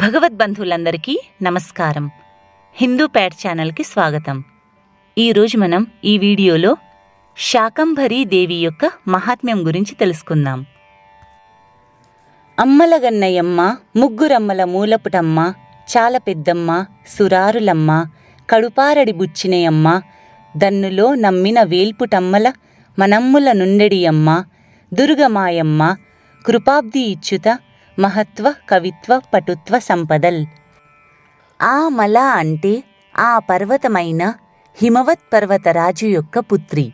భగవద్బంధువులందరికీ నమస్కారం. హిందూ ప్యాడ్ ఛానల్కి స్వాగతం. ఈరోజు మనం ఈ వీడియోలో శాకంభరీ దేవి యొక్క మహాత్మ్యం గురించి తెలుసుకుందాం. అమ్మలగన్నయమ్మ, ముగ్గురమ్మల మూలపుటమ్మ, చాల పెద్దమ్మ, సురారులమ్మ, కడుపారడి బుచ్చినయమ్మ, దన్నులో నమ్మిన వేల్పుటమ్మల మనమ్ముల నుండెడియమ్మ, దుర్గమాయమ్మ, కృపాబ్ది ఇచ్చుత, మహత్వ కవిత్వ పటుత్వ సంపదల్. ఆ మల అంటే ఆ పర్వతమైన హిమవత్ పర్వతరాజు యొక్క పుత్రి.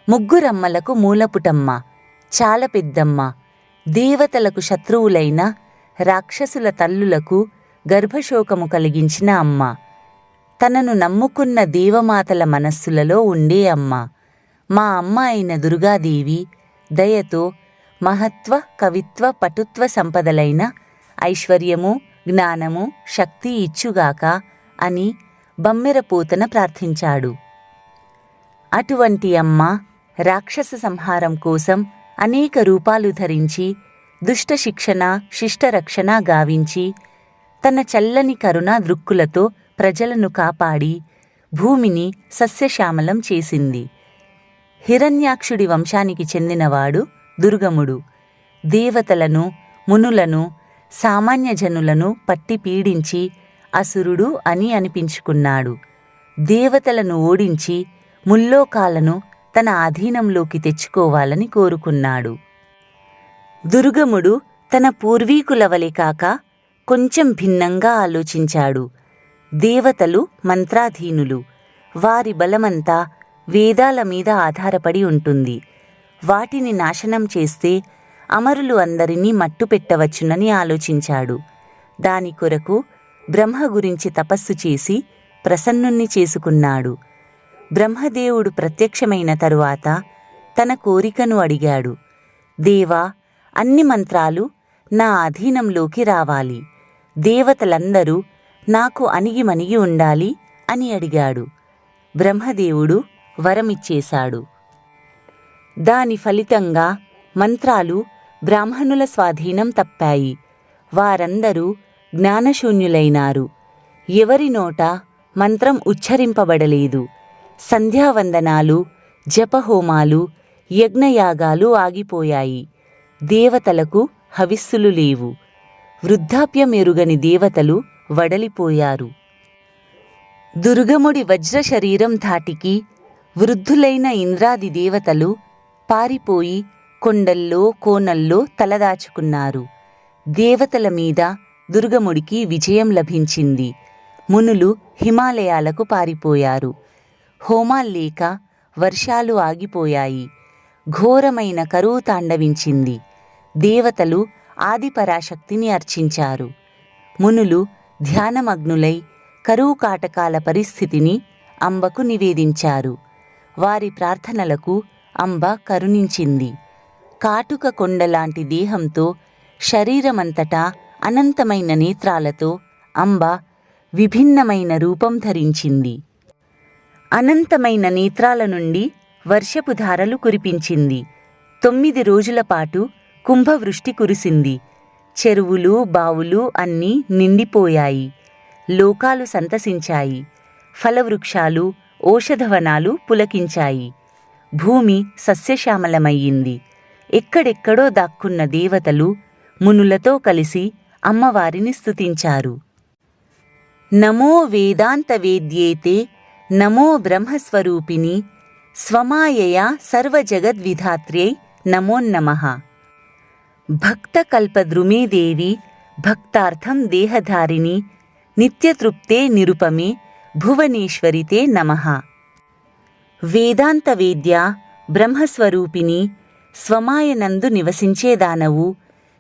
ముగ్గురమ్మలకు మూలపుటమ్మ, చాలా పెద్దమ్మ, దేవతలకు శత్రువులైన రాక్షసుల తల్లులకు గర్భశోకము కలిగించిన అమ్మ, తనను నమ్ముకున్న దేవమాతల మనస్సులలో ఉండే అమ్మ. మా అమ్మ అయిన దుర్గాదేవి దయతో మహత్వ కవిత్వ పటుత్వ సంపదలైన ఐశ్వర్యము, జ్ఞానము, శక్తి ఇచ్చుగాక అని బమ్మెరపోతన ప్రార్థించాడు. అటువంటి అమ్మ రాక్షస సంహారం కోసం అనేక రూపాలు ధరించి దుష్ట శిక్షణ శిష్టరక్షణ గావించి తన చల్లని కరుణ దృక్కులతో ప్రజలను కాపాడి భూమిని సస్యశ్యామలం చేసింది. హిరణ్యాక్షుడి వంశానికి చెందినవాడు దుర్గముడు. దేవతలను, మునులను, సామాన్య జనులను పట్టి పీడించి అసురుడు అని అనిపించుకున్నాడు. దేవతలను ఓడించి ముల్లోకాలను తన అధీనంలోకి తెచ్చుకోవాలని కోరుకున్నాడు. దుర్గముడు తన పూర్వీకుల వలె కాక కొంచెం భిన్నంగా ఆలోచించాడు. దేవతలు మంత్రాధీనులు. వారి బలమంతా వేదాల మీద ఆధారపడి ఉంటుంది. వాటిని నాశనం చేస్తే అమరులు అందరినీ మట్టుపెట్టవచ్చునని ఆలోచించాడు. దాని కొరకు బ్రహ్మ గురించి తపస్సు చేసి ప్రసన్నుణ్ణి చేసుకున్నాడు. బ్రహ్మదేవుడు ప్రత్యక్షమైన తరువాత తన కోరికను అడిగాడు. దేవా, అన్ని మంత్రాలు నా అధీనంలోకి రావాలి. దేవతలందరూ నాకు అణిగిమణిగి ఉండాలి అని అడిగాడు. బ్రహ్మదేవుడు వరమిచ్చేశాడు. దాని ఫలితంగా మంత్రాలు బ్రాహ్మణుల స్వాధీనం తప్పాయి. వారందరూ జ్ఞానశూన్యులైనారు. ఎవరి నోట మంత్రం ఉచ్చరింపబడలేదు. సంధ్యావందనాలు, జపహోమాలు, యజ్ఞయాగాలు ఆగిపోయాయి. దేవతలకు హవిస్సులు లేవు. వృద్ధాప్యమెరుగని దేవతలు వడలిపోయారు. దుర్గముడి వజ్ర శరీరం ధాటికి వృద్ధులైన ఇంద్రాది దేవతలు పారిపోయి కొండల్లో కోనల్లో తలదాచుకున్నారు. దేవతల మీద దుర్గముడికి విజయం లభించింది. మునులు హిమాలయాలకు పారిపోయారు. హోమాల్లేక వర్షాలు ఆగిపోయాయి. ఘోరమైన కరువు తాండవించింది. దేవతలు ఆదిపరాశక్తిని అర్చించారు. మునులు ధ్యానమగ్నులై కరువు కాటకాల పరిస్థితిని అంబకు నివేదించారు. వారి ప్రార్థనలకు అంబ కరుణించింది. కాటుక కొండలాంటి దేహంతో శరీరమంతటా అనంతమైన నేత్రాలతో అంబ విభిన్నమైన రూపం ధరించింది. అనంతమైన నేత్రాల నుండి వర్షపు ధారలు కురిపించింది. 9 రోజుల పాటు కుంభవృష్టి కురిసింది. చెరువులు, బావులు అన్నీ నిండిపోయాయి. లోకాలు సంతసించాయి. ఫలవృక్షాలు, ఓషధవనాలు పులకించాయి. భూమి సస్యశ్యామలమయ్యింది. ఎక్కడెక్కడో దాక్కున్న దేవతలు మునులతో కలిసి అమ్మవారిని స్తుతించారు. నమో వేదాంత వేద్యేతే నమో బ్రహ్మస్వరూపిణి స్వమాయయా సర్వజగద్విధాత్ర్యై నమోన్నమః. భక్తకల్పద్రుమే దేవి భక్తార్థం దేహధారిణి నిత్యతృప్తే నిరుపమే భువనేశ్వరితే నమః. వేదాంత వేద్య బ్రహ్మస్వరూపిణి స్వమాయనందు నివసించేదానవు,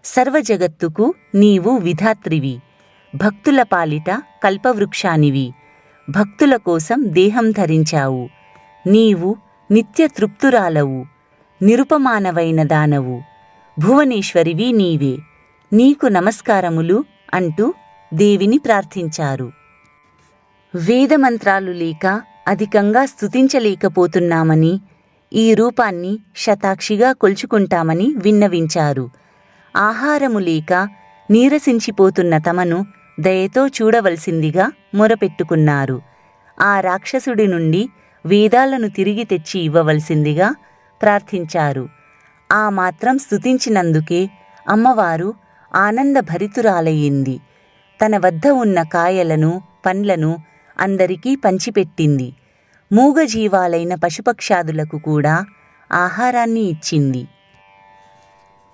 సర్వజగత్తుకు నీవు విధాత్రివి. భక్తుల పాలిట కల్పవృక్షానివి. భక్తుల కోసం దేహం ధరించావు. నీవు నిత్య తృప్తురాలవు, నిరుపమానవైన దానవు. భువనేశ్వరివి నీవే. నీకు నమస్కారములు అంటూ దేవిని ప్రార్థించారు. వేదమంత్రాలు లేక అధికంగా స్తుతించలేకపోతున్నామని, ఈ రూపాన్ని శతాక్షిగా కొల్చుకుంటామని విన్నవించారు. ఆహారము లేక నీరసించిపోతున్న తమను దయతో చూడవలసిందిగా మొరపెట్టుకున్నారు. ఆ రాక్షసుడి నుండి వేదాలను తిరిగి తెచ్చి ఇవ్వవలసిందిగా ప్రార్థించారు. ఆ మాత్రం స్తుతించినందుకే అమ్మవారు ఆనందభరితురాలయ్యింది. తన వద్ద ఉన్న కాయలను, పండ్లను అందరికీ పంచిపెట్టింది. మూగజీవాలైన పశుపక్షాదులకు కూడా ఆహారాన్ని ఇచ్చింది.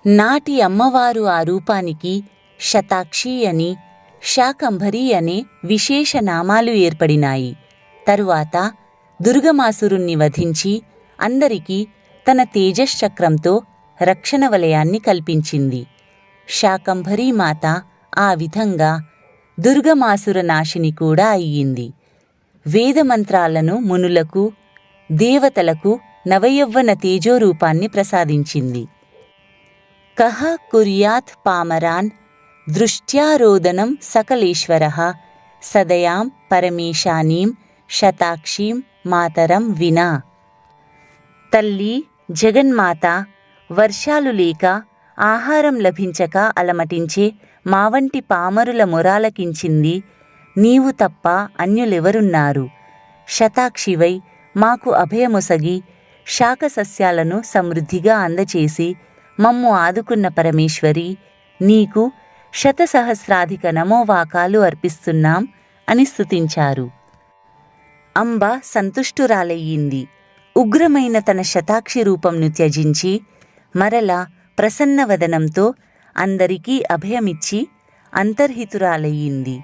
నాటి అమ్మవారు ఆ రూపానికి శతాక్షి అని, శాకంభరి అనే విశేష నామాలు ఏర్పడినాయి. తరువాత దుర్గమాసురుణ్ణి వధించి అందరికీ తన తేజశ్చక్రంతో రక్షణ వలయాన్ని కల్పించింది. శాకంభరీ మాత ఆ విధంగా దుర్గమాసుర నాశిని కూడా అయ్యింది. వేదమంత్రాలను మునులకు, దేవతలకు నవయవ్వన తేజోరూపాన్ని ప్రసాదించింది. కః కుర్యాత్ పామరాన్ దృష్ట్యారోదనం సకలేశ్వరః సదయాం పరమేశానీం శతాక్షీం మాతరం వినా. తల్లి జగన్మాత వర్షాలు లేక ఆహారం లభించక అలమటించే మా వంటి పామరుల మొరాలకించింది నీవు తప్ప అన్యులెవరున్నారు? శతాక్షివై మాకు అభయమొసగి శాకసస్యాలను సమృద్ధిగా అందచేసి మమ్ము ఆదుకున్న పరమేశ్వరి, నీకు శతసహస్రాధిక నమోవాకాలు అర్పిస్తున్నాం అని స్తుతించారు. అంబ సంతుష్టురాలయ్యింది. ఉగ్రమైన తన శతాక్షి రూపంను త్యజించి మరలా ప్రసన్నవదనంతో అందరికీ అభయమిచ్చి అంతర్హితురాలయ్యింది.